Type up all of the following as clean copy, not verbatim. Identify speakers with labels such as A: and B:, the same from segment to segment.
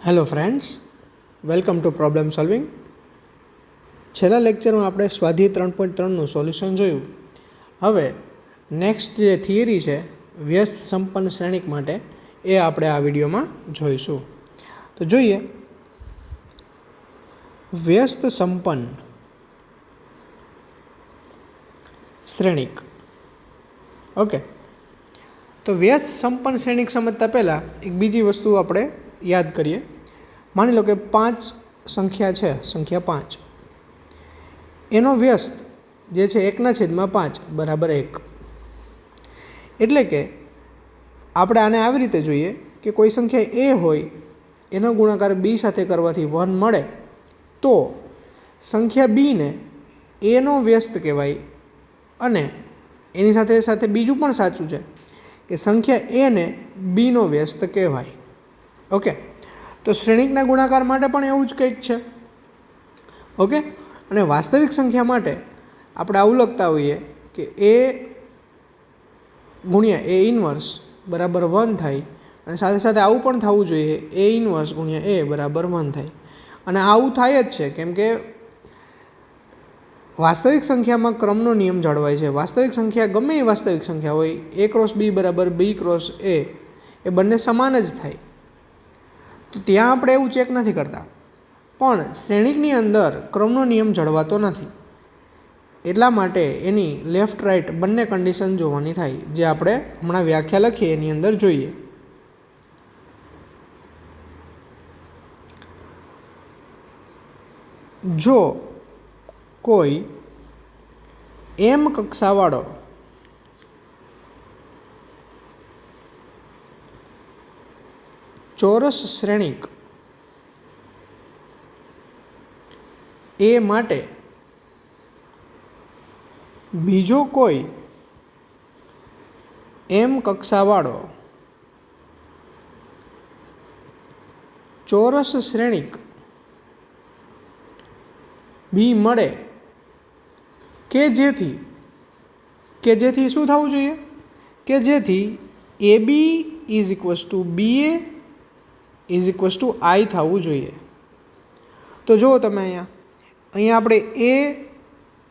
A: Hello friends, welcome to problem solving. છેલ્લા લેક્ચરમાં આપણે સ્વાધ્યાય 3.3નું સોલ્યુશન જોયું. હવે નેક્સ્ટ જે થિયરી છે વ્યસ્ત સંપન્ન શ્રેણિક માટે એ આપણે આ વિડીયોમાં જોઈશું. તો જોઈએ વ્યસ્ત સંપન્ન શ્રેણિક. ઓકે, તો વ્યસ્ત સંપન્ન શ્રેણિક સમજતા પહેલાં એક બીજી વસ્તુ આપણે યાદ કરીએ. માની લો કે 5 સંખ્યા છે, સંખ્યા 5, એનો વ્યસ્ત જે છે 1/5 બરાબર 1. એટલે કે આપણે આને આવી રીતે જોઈએ કે કોઈ સંખ્યા a હોય એનો ગુણાકાર b સાથે કરવાથી 1 મળે, તો સંખ્યા b ને a નો વ્યસ્ત કહેવાય. અને એની સાથે સાથે બીજું પણ સાચું છે કે સંખ્યા a ને b નો વ્યસ્ત કહેવાય. ઓકે, તો શ્રેણિકના ગુણાકાર માટે પણ એવું જ કંઈક છે. ઓકે, અને વાસ્તવિક સંખ્યા માટે આપણે આવું લખતા હોઈએ કે a ગુણ્યા a ઇન્વર્સ બરાબર 1 થાય, અને સાથે સાથે આવું પણ થવું જોઈએ a ઇન્વર્સ ગુણ્યા a બરાબર 1 થાય. અને આવું થાય જ છે કેમ કે વાસ્તવિક સંખ્યામાં ક્રમનો નિયમ જળવાય છે. વાસ્તવિક સંખ્યા ગમે એ વાસ્તવિક સંખ્યા હોય, a ક્રોસ b બરાબર b ક્રોસ a એ બંને સમાન જ થાય. તો ત્યાં આપણે એવું ચેક નથી કરતા, પણ શ્રેણિકની અંદર ક્રમનો નિયમ જળવાતો નથી. એટલા માટે એની લેફ્ટ રાઇટ બંને કન્ડિશન જોવાની થાય, જે આપણે હમણાં વ્યાખ્યા લખીએ એની અંદર જોઈએ. જો કોઈ m કક્ષાવાળો ચોરસ શ્રેણિક a માટે બીજો કોઈ m કક્ષાવાળો ચોરસ શ્રેણિક b મળે કે જેથી શું થવું જોઈએ કે જેથી ab is equals two ba is equals two i થવું જોઈએ. તો જુઓ તમે અહીંયા આપણે a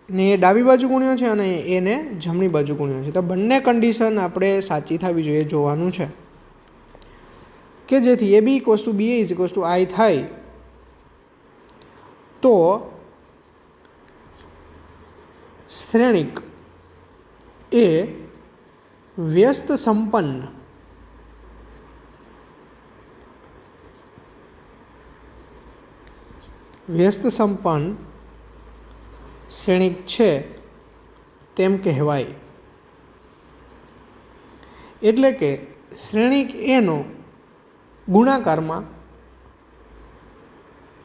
A: ને ડાબી બાજુ ગુણ્યો છે અને a ને જમણી બાજુ ગુણ્યો છે. તો બંને કન્ડિશન આપણે સાચી થવી જોઈએ, જોવાનું છે કે જેથી ab equals to ba is equals two i થાય. તો શ્રેણિક એ વ્યસ્ત સંપન્ન શ્રેણિક છે તેમ કહેવાય. એટલે કે શ્રેણિક એનો ગુણાકારમાં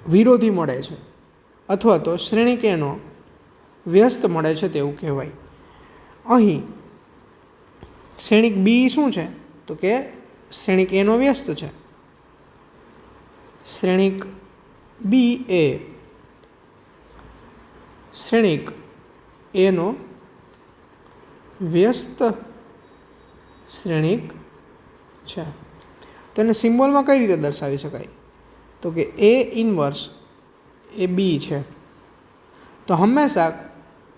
A: વિરોધી મળે છે, અથવા તો શ્રેણિક એનો વ્યસ્ત મળે છે તેવું કહેવાય. અહીં શ્રેણિક બી શું છે તો કે શ્રેણિક એનો વ્યસ્ત છે. શ્રેણિક બી એ શ્રેણિક એનો વ્યસ્ત શ્રેણિક છે. તેને સિમ્બોલમાં કઈ રીતે દર્શાવી શકાય તો કે a ઇન્વર્સ એ બી છે. તો હંમેશા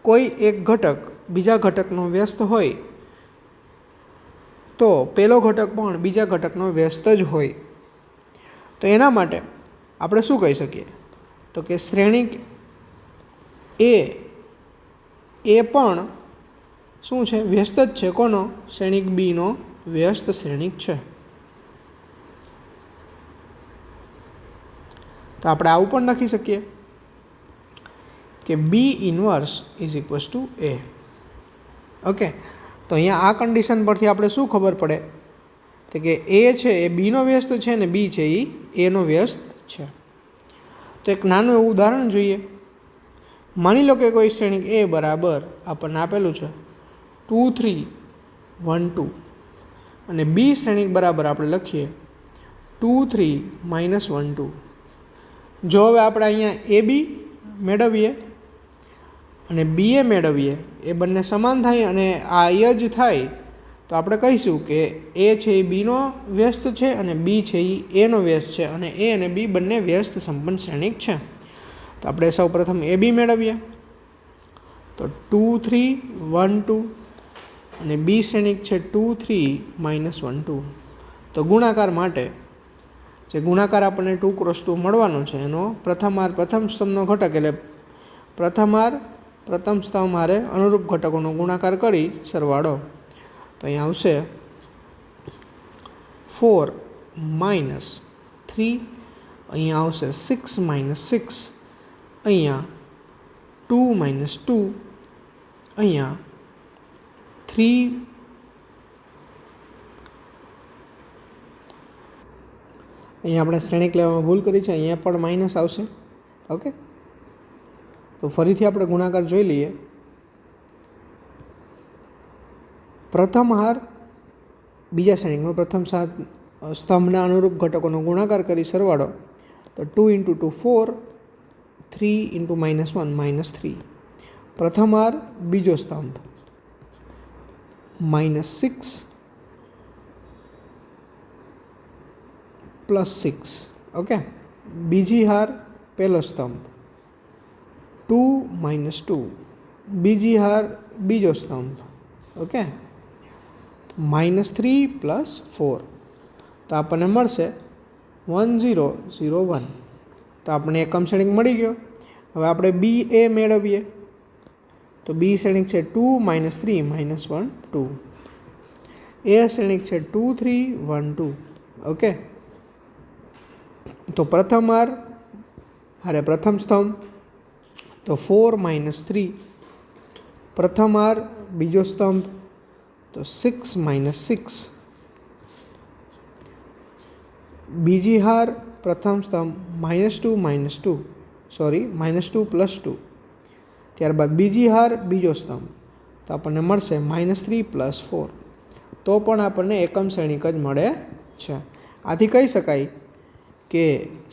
A: કોઈ એક ઘટક બીજા ઘટકનો વ્યસ્ત હોય તો પેલો ઘટક પણ બીજા ઘટકનો વ્યસ્ત જ હોય. તો એના માટે આપણે શું કહી શકીએ તો કે શ્રેણિક એ પણ શું છે, વ્યસ્ત જ છે. કોનો? શ્રેણિક બીનો વ્યસ્ત શ્રેણિક છે. તો આપણે આવું પણ લખી શકીએ કે B inverse is equals to a. Okay, તો અહીંયા આ કન્ડિશન પરથી આપણે શું ખબર પડે તો કે a છે એ બીનો વ્યસ્ત છે અને b છે એ એનો વ્યસ્ત છે. તો એક નાનું એવું ઉદાહરણ જોઈએ. માની લો કે કોઈ શ્રેણિક a બરાબર આપણને આપેલું છે 2 3 1 2, અને b શ્રેણિક બરાબર આપણે લખીએ 2 3 -1 2. જો હવે આપણે અહીંયા ab મેળવીએ અને ba મેળવીએ, એ બંને સમાન થાય અને આ જ થાય, તો આપણે કહીશું કે એ છે એ બીનો વ્યસ્ત છે અને બી છે એ એનો વ્યસ્ત છે અને એ અને બી બંને વ્યસ્ત સંપન્ન શ્રેણિક છે. તો આપણે સૌ પ્રથમ એ બી મેળવીએ. તો 2 3 1 2 અને બી શ્રેણિક છે 2 3 -1 2. તો ગુણાકાર માટે જે ગુણાકાર આપણને 2 × 2 મળવાનો છે એનો પ્રથમ સ્તંભનો ઘટક એટલે પ્રથમ સ્તંભ હારે અનુરૂપ ઘટકોનો ગુણાકાર કરી સરવાળો. તો અહીંયા આવશે 4 - 3, અહીંયા આવશે 6 - 6, અહીંયા 2 - 2, અહીંયા 3, અહીંયા આપણે શ્રેણિક લેવામાં ભૂલ કરી છે, અહીંયા પણ માઇનસ આવશે. ઓકે, તો ફરીથી આપણે ગુણાકાર જોઈ લઈએ. પ્રથમ હાર બીજા શ્રેણિકમાં પ્રથમ સ્તંભના અનુરૂપ ઘટકોનો ગુણાકાર કરી સરવાળો. તો 2 × 2 4, 3 × -1 -3. પ્રથમ હાર બીજો સ્તંભ -6 +6. ઓકે, બીજી હાર પહેલો સ્તંભ 2 - 2, બીજી હાર બીજો સ્તંભ. ઓકે, -3 + 4. તો આપણને મળશે 1 0 0 1. તો આપણને એકમ શ્રેણિક મળી ગયો. હવે આપણે બી એ મેળવીએ. તો બી શ્રેણિક છે 2 - 3 -1 2. એ શ્રેણિક છે 2 3 1 2. ઓકે, તો પ્રથમ હાર પ્રથમ સ્તંભ તો 4 - 3. પ્રથમ હાર બીજો સ્તંભ તો 6 - 6. બીજી હાર પ્રથમ સ્તંભ -2 + 2. ત્યારબાદ બીજી હાર બીજો સ્તંભ તો આપણને મળશે -3 + 4. તો પણ આપણને એકમ શ્રેણિક જ મળે છે. આથી કહી શકાય કે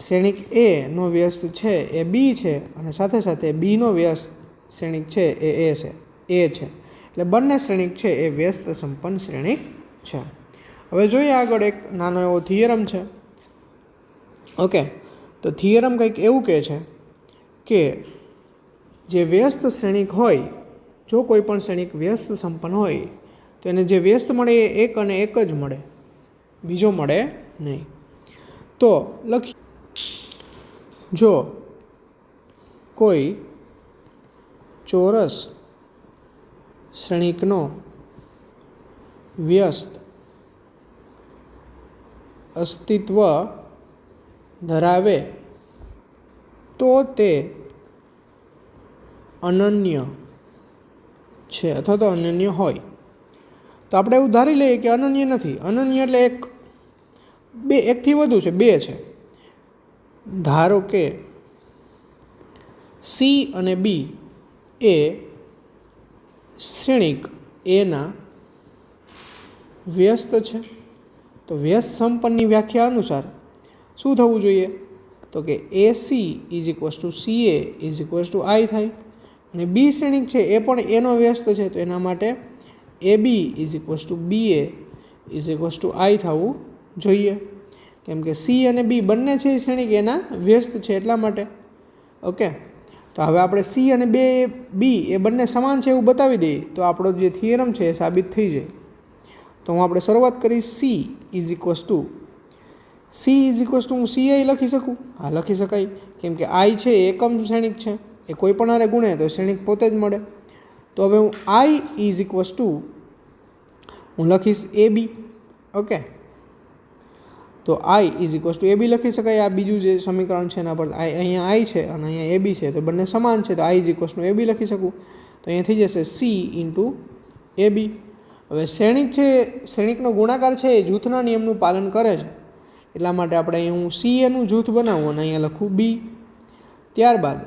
A: શ્રેણિક એનો વ્યસ્ત છે એ બી છે અને સાથે સાથે બીનો વ્યસ્ત શ્રેણિક છે એ છે. એટલે બંને શ્રેણિક છે એ વ્યસ્ત સંપન્ન શ્રેણિક છે. હવે જોઈએ આગળ એક નાનો એવો થિયરમ છે. ઓકે, તો થિયરમ કંઈક એવું કહે છે કે જે વ્યસ્ત શ્રેણિક હોય, જો કોઈ પણ શ્રેણિક વ્યસ્ત સંપન્ન હોય તો એને જે વ્યસ્ત મળે એ એક અને એક જ મળે, બીજો મળે નહીં. તો લખી, જો કોઈ ચોરસ શ્રેણિકનો વ્યસ્ત અસ્તિત્વ ધરાવે તો તે અનન્ય છે અથવા તો અનન્ય હોય. તો આપણે એવું ધારી લઈએ કે અનન્ય નથી. અનન્ય એટલે એકથી વધુ છે, બે છે. ધારો કે સી અને બી એ શ્રેણિક એના વ્યસ્ત છે. તો વ્યસ્ત સંપન્નની વ્યાખ્યા અનુસાર શું થવું જોઈએ? તો કે AC = CA = I થાય. અને બી શ્રેણિક છે એ પણ એનો વ્યસ્ત છે, તો એના માટે AB = BA = I થવું જોઈએ. કેમ કે સી અને બી બંને છે એ શ્રેણિક એના વ્યસ્ત છે એટલા માટે. ઓકે, તો હવે આપણે સી અને બી એ બંને સમાન છે એવું બતાવી દઈએ તો આપણો જે થિયરમ છે એ સાબિત થઈ જાય. તો હું આપણે શરૂઆત કરીશ. હું CI લખી શકું? હા, લખી શકાય. કેમ કે I છે એ એકમ શ્રેણિક છે, એ કોઈ પણ હારે ગુણે તો શ્રેણિક પોતે જ મળે. તો હવે હું હું લખીશ AB. ઓકે, તો I = AB લખી શકાય. આ બીજું જે સમીકરણ છે એના પર અહીંયા I છે અને અહીંયા AB છે, તો બંને સમાન છે, તો I = AB લખી શકું. તો અહીંયા થઈ જશે C × AB. હવે શ્રેણિક છે, શ્રેણિકનો ગુણાકાર છે એ જૂથના નિયમનું પાલન કરે છે, એટલા માટે આપણે અહીં હું CAનું જૂથ બનાવું અને અહીંયા લખું B. ત્યારબાદ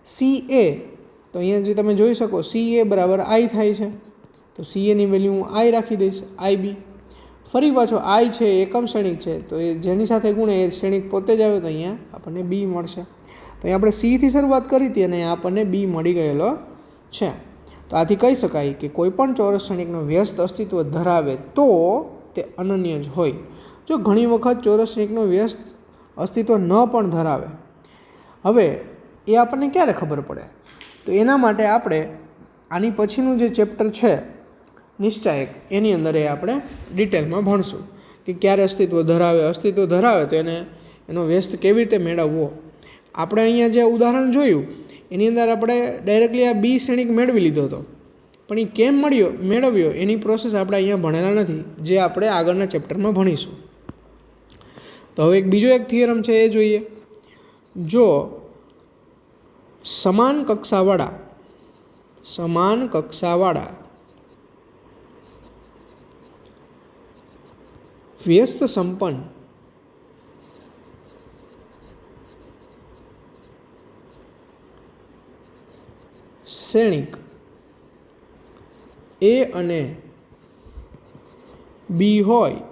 A: CA, તો અહીંયા જે તમે જોઈ શકો CA = I થાય છે, તો CAની વેલ્યુ હું I રાખી દઈશ, IB. ફરી પાછો I છે એકમ શ્રેણિક છે, તો એ જેની સાથે ગુણે એ શ્રેણિક પોતે જ આવે, તો અહીંયા આપણને B મળશે. તો અહીંયા આપણે C થી શરૂઆત કરી હતી અને આપણને B મળી ગયેલો છે. તો આથી કહી શકાય કે કોઈપણ ચોરસ શ્રેણિકનો વ્યસ્ત અસ્તિત્વ ધરાવે તો તે અનન્ય જ હોય. જો ઘણી વખત ચોરસ શ્રેણિકનો વ્યસ્ત અસ્તિત્વ ન પણ ધરાવે, હવે એ આપણને ક્યારે ખબર પડે? તો એના માટે આપણે આની પછીનું જે ચેપ્ટર છે નિશ્ચાયક, એની અંદર એ આપણે ડિટેલમાં ભણશું કે ક્યારે અસ્તિત્વ ધરાવે તો એનો વ્યસ્ત કેવી રીતે મેળવવો. આપણે અહીંયા જે ઉદાહરણ જોયું એની અંદર આપણે ડાયરેક્ટલી આ બી શ્રેણિક મેળવી લીધો હતો, પણ એ કેમ મેળવ્યો એની પ્રોસેસ આપણે અહીંયા ભણેલા નથી, જે આપણે આગળના ચેપ્ટરમાં ભણીશું. તો હવે બીજો એક થિયરમ છે એ જોઈએ. જો સમાન કક્ષાવાળા વ્યસ્ત સંપન્ન શ્રેણિક એ અને બી હોય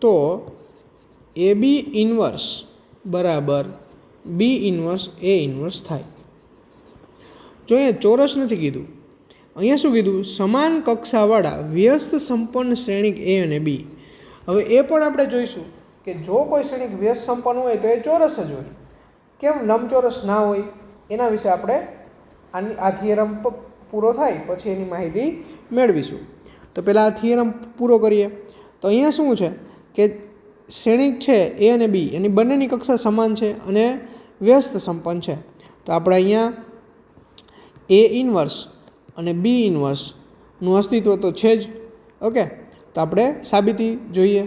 A: તો એ બી ઇન્વર્સ બરાબર બી ઇન્વર્સ એ ઇન્વર્સ થાય. જો અહીંયા ચોરસ નથી કીધું, અહીંયા શું કીધું? સમાન કક્ષાવાળા વ્યસ્ત સંપન્ન શ્રેણિક એ અને બી. હવે એ પણ આપણે જોઈશું કે જો કોઈ શ્રેણિક વ્યસ્ત સંપન્ન હોય તો એ ચોરસ જ હોય, કેમ લંબચોરસ ના હોય? એના વિશે આપણે આ થિયરમ પૂરો થાય પછી એની માહિતી મેળવીશું. તો પહેલાં આ થિયરમ પૂરો કરીએ. તો અહીંયા શું છે કે શ્રેણિક છે એ અને બી, એની બંનેની કક્ષા સમાન છે અને વ્યસ્ત સંપન્ન છે. તો આપણે અહીંયા એ ઇન્વર્સ અને બી ઇન્વર્સનું અસ્તિત્વ તો છે જ. ઓકે, તો આપણે સાબિતી જોઈએ.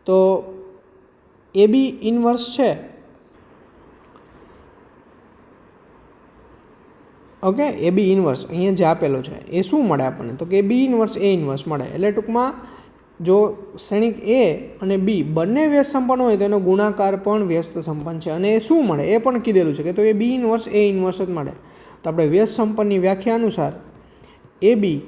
A: તો એ બી ઇન્વર્સ છે, ઓકે, એ બી ઇન્વર્સ અહીંયા જે આપેલો છે એ શું મળે આપણને? તો કે બી ઇન્વર્સ એ ઇન્વર્સ મળે. એટલે ટૂંકમાં જો શ્રેણિક એ અને બી બંને વ્યસ્ત સંપન્ન હોય તો એનો ગુણાકાર પણ વ્યસ્ત સંપન્ન છે. અને એ શું મળે એ પણ કીધેલું છે કે તો એ બી ઇન્વર્સ એ ઇન્વર્સ જ મળે. તો આપણે વ્યસ્ત સંપન્નની વ્યાખ્યા અનુસાર એ બી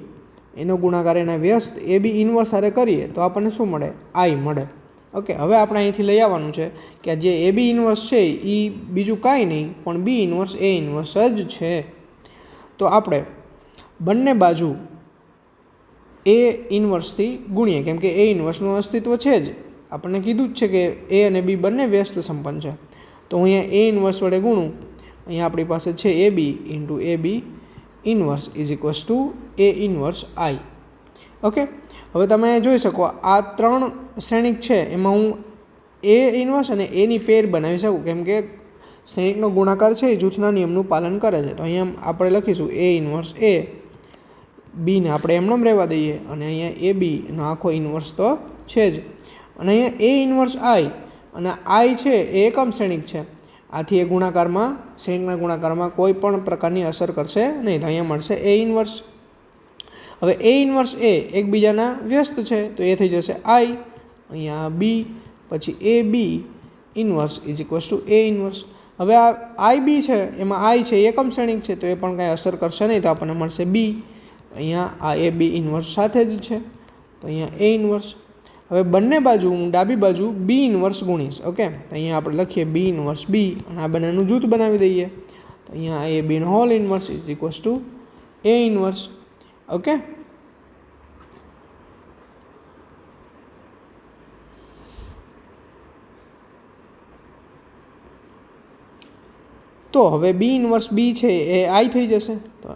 A: એનો ગુણાકાર એના વ્યસ્ત એ બી ઇન્વર્સ સાથે કરીએ તો આપણને શું મળે? આઈ મળે. ઓકે, હવે આપણે અહીંથી લઈ આવવાનું છે કે જે એ બી ઇન્વર્સ છે એ બીજું કાંઈ નહીં પણ બી ઇન્વર્સ એ ઇન્વર્સ જ છે. તો આપણે બંને બાજુ એ ઇન્વર્સથી ગુણીએ, કેમ કે એ ઇન્વર્સનું અસ્તિત્વ છે જ. આપણને કીધું જ છે કે એ અને બી બંને વ્યસ્ત સંપન્ન છે. તો અહીંયા એ ઇન્વર્સ વડે ગુણું, અહીંયા આપણી પાસે છે A B into A B inverse is equals to A inverse I. Okay, હવે તમે જોઈ શકો આ ત્રણ શ્રેણિક છે એમાં હું એ ઇન્વર્સ અને એની પેર બનાવી શકું, કેમ કે શ્રેણિકનો ગુણાકાર છે એ જૂથના નિયમનું પાલન કરે છે. તો અહીંયા આપણે લખીશું એ ઇન્વર્સ એ, બીને આપણે એમનેમ રહેવા દઈએ અને અહીંયા એ બીનો આખો ઇન્વર્સ તો છે જ. અને અહીંયા એ ઇન્વર્સ આઈ અને આઈ છે એ એકમ શ્રેણિક છે, આથી એ શ્રેણિકના ગુણાકારમાં કોઈ પણ પ્રકારની અસર કરશે નહીં. તો અહીંયા મળશે એ ઇન્વર્સ. હવે એ ઇન્વર્સ એ એકબીજાના વ્યસ્ત છે તો એ થઈ જશે આઈ, અહીંયા બી, પછી A B inverse is equals to A inverse. હવે આ આઈ બી છે એમાં આઈ છે એકમ શ્રેણિક છે તો એ પણ કાંઈ અસર કરશે નહીં, તો આપણને મળશે બી. અહીંયા આ એ બી ઇન્વર્સ સાથે જ છે તો અહીંયા એ ઇન્વર્સ. હવે બંને બાજુ હું ડાબી બાજુ બી ઇન્વર્સ ગુણીશ. ઓકે, અહીંયા આપણે લખીએ બી ઇન્વર્સ બી અને આ બંનેનું જૂથ બનાવી દઈએ. તો અહીંયા એ બીનો whole inverse is equals to A inverse. Okay, તો હવે બી ઇન્વર્સ બી છે એ આઈ થઈ જશે. તો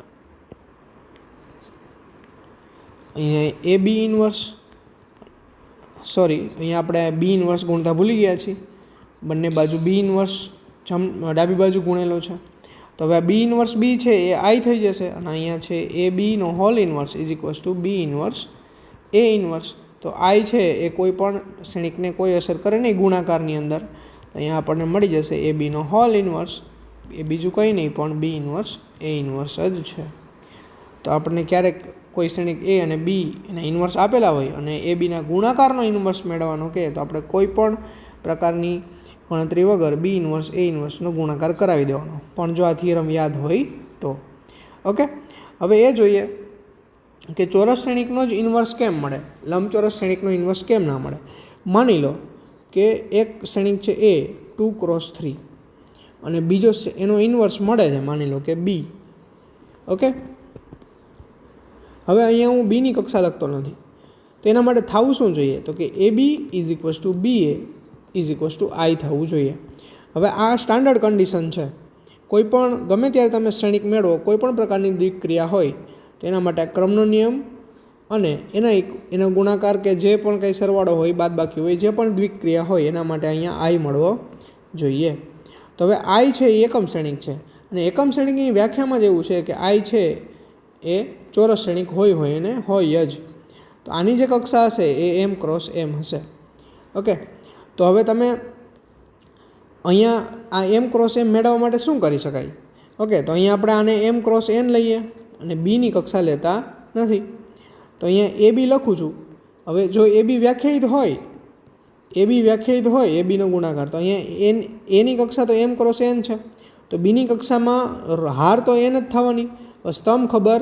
A: અહીંયા એ બી ઇન્વર્સ, અહીંયા આપણે બી ઇન્વર્સ ગુણતા ભૂલી ગયા છીએ. બંને બાજુ બી ઇન્વર્સ ડાબી બાજુ ગુણેલો છે. તો હવે આ બી ઇન્વર્સ બી છે એ આઈ થઈ જશે અને અહીંયા છે એ બીનો whole inverse is equals to B inverse A inverse. તો આઈ છે એ કોઈ પણ શ્રેણિકને કોઈ અસર કરે નહીં ગુણાકારની અંદર. અહીંયા આપણને મળી જશે એ બીનો હોલ ઇન્વર્સ, એ બીજું કંઈ નહીં પણ બી ઇન્વર્સ એ ઇન્વર્સ જ છે. તો આપણને ક્યારેક કોઈ શ્રેણિક એ અને બી એના ઇન્વર્સ આપેલા હોય અને એ બીના ગુણાકારનો ઇન્વર્સ મેળવવાનો કહે તો આપણે કોઈ પણ પ્રકારની ગણતરી વગર બી ઇન્વર્સ એ ઇન્વર્સનો ગુણાકાર કરાવી દેવાનો, પણ જો આ થિયરમ યાદ હોય તો. ઓકે, હવે એ જોઈએ કે ચોરસ શ્રેણિકનો જ ઇન્વર્સ કેમ મળે, લંબચોરસ શ્રેણિકનો ઇન્વર્સ કેમ ના મળે. માની લો કે એક શ્રેણિક છે એ 2x3 અને બીજો એનો ઇન્વર્સ મળે છે માની લો કે બી. ઓકે, હવે અહીંયા હું બીની કક્ષા લખતો નથી, તો એના માટે થવું શું જોઈએ? તો કે A B is equals to B A is equals to I થવું જોઈએ. હવે આ સ્ટાન્ડર્ડ કન્ડિશન છે. કોઈ પણ ગમે ત્યારે તમે શ્રેણિક મેળવો, કોઈ પણ પ્રકારની દ્વિક્રિયા હોય તો એના માટે ક્રમનો નિયમ અને એના ગુણાકાર કે જે પણ કંઈ સરવાળો હોય, બાદબાકી હોય, જે પણ દ્વિક્રિયા હોય એના માટે અહીંયા આઈ મળવો જોઈએ. તો હવે આઈ છે એ એકમ શ્રેણિક છે, અને એકમ શ્રેણિકની વ્યાખ્યામાં જ એવું છે કે આઈ છે એ ચોરસ શ્રેણિક હોય અને હોય જ. તો આની જે કક્ષા હશે એ એમ ક્રોસ એમ હશે. ઓકે, તો હવે તમે અહીંયા આ એમ ક્રોસ એમ મેળવવા માટે શું કરી શકાય? ઓકે, તો અહીંયા આપણે આને એમ ક્રોસ એન લઈએ અને બીની કક્ષા લેતા નથી. તો અહીંયા એ બી લખું છું. હવે જો એ બી વ્યાખ્યાયિત હોય એ બીનો ગુણાકાર, તો અહીંયા એની કક્ષા તો એમ ક્રોસ એન છે, તો બીની કક્ષામાં હાર તો એન જ થવાની, સ્તંભ ખબર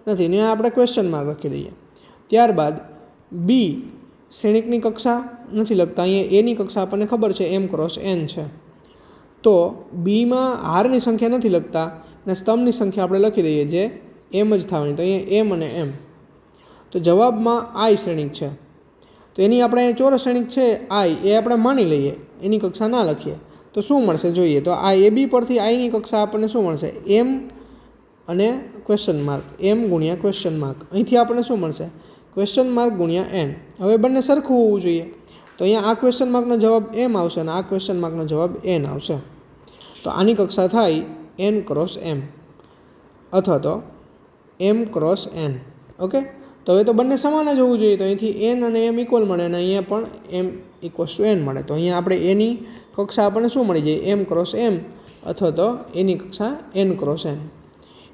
A: નથી ને આપણે ક્વેશ્ચન માર્ક લખી દઈએ. ત્યારબાદ બી શ્રેણિકની કક્ષા નથી લખતા, અહીંયા એની કક્ષા આપણને ખબર છે એમ ક્રોસ એન છે. તો બીમાં હારની સંખ્યા નથી લખતા અને સ્તંભની સંખ્યા આપણે લખી દઈએ જે એમ જ થવાની. તો અહીંયા એમ અને એમ. તો જવાબમાં આઈ શ્રેણિક છે, તો એની આપણે ચોરસ શ્રેણિક છે આઈ એ આપણે માની લઈએ, એની કક્ષા ના લખીએ. તો શું મળશે જોઈએ? તો આ એ બી પરથી આઈની કક્ષા આપણને શું મળશે? એમ અને ક્વેશ્ચન માર્ક, એમ ગુણ્યા ક્વેશ્ચન માર્ક. અહીંથી આપણને શું મળશે? ક્વેશ્ચન માર્ક ગુણ્યા એન. હવે બંને સરખું હોવું જોઈએ. તો અહીંયા આ ક્વેશ્ચન માર્કનો જવાબ એમ આવશે અને આ ક્વેશ્ચન માર્કનો જવાબ એન આવશે. તો આની કક્ષા થાય એન ક્રોસ એમ અથવા તો એમ ક્રોસ એન. ઓકે, તો હવે તો બંને સમાન જ હોવું જોઈએ. તો અહીંથી એન અને એમ ઇક્વલ મળે અને અહીંયા પણ એમ ઇક્વલ્સ ટુ એન મળે. તો અહીંયા આપણે એની કક્ષા આપણને શું મળી જાય? એમ ક્રોસ એમ અથવા તો એની કક્ષા એન ક્રોસ એન.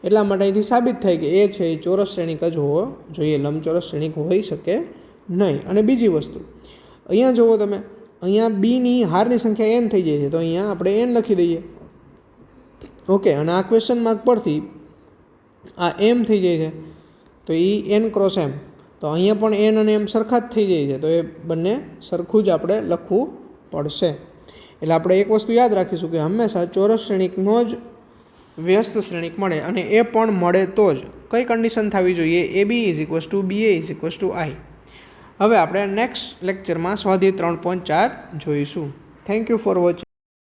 A: એટલા માટે અહીંથી સાબિત થાય કે એ છે એ ચોરસ શ્રેણિક જ હોવો જોઈએ, લંબચોરસ શ્રેણિક હોઈ શકે નહીં. અને બીજી વસ્તુ અહીંયા જુઓ તમે, અહીંયા બીની હારની સંખ્યા એન થઈ જાય છે, તો અહીંયા આપણે એન લખી દઈએ. ઓકે, અને આ ક્વેશ્ચન માર્ક પરથી આ એમ થઈ જાય છે, તો એ એન ક્રોસ એમ. તો અહીંયા પણ એન અને એમ સરખા જ થઈ જાય છે, તો એ બંને સરખું જ આપણે લખવું પડશે. એટલે આપણે એક વસ્તુ યાદ રાખીશું કે હંમેશા ચોરસ શ્રેણિકનો જ વ્યસ્ત શ્રેણિક મળે, અને એ પણ મળે તો જ કઈ કન્ડિશન થવી જોઈએ? A B is equals to B A is equals to I. હવે આપણે નેક્સ્ટ લેક્ચરમાં સ્વાધ્યાય 3.4 જોઈશું. Thank you for watching.